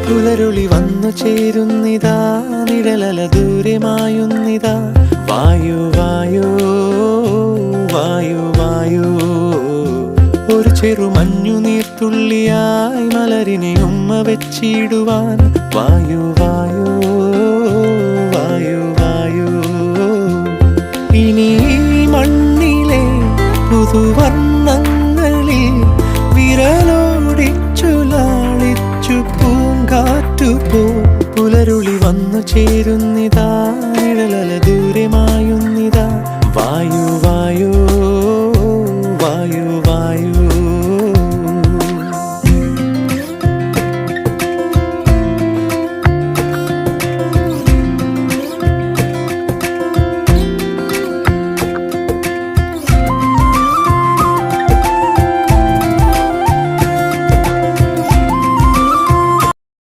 പുലരുളി വന്നു ചേരുന്നിതാ, നിഴലല ദൂരെ മായുന്നിതാ. വായു വായു വായു വായു, ഒരു ചെറു മഞ്ഞു നീർത്തുള്ളിയായി മലരിനെ ഉമ്മ വെച്ചിടുവാൻ. വായു വായു വായു വായു, ഇനി മണ്ണിലെ പുതുവർണ്ണങ്ങളിൽ വിരലോടിച്ചു ലാളിച്ചു പൂങ്കാറ്റു പോ. പുലരുളി വന്നു ചേരുന്നിതാ,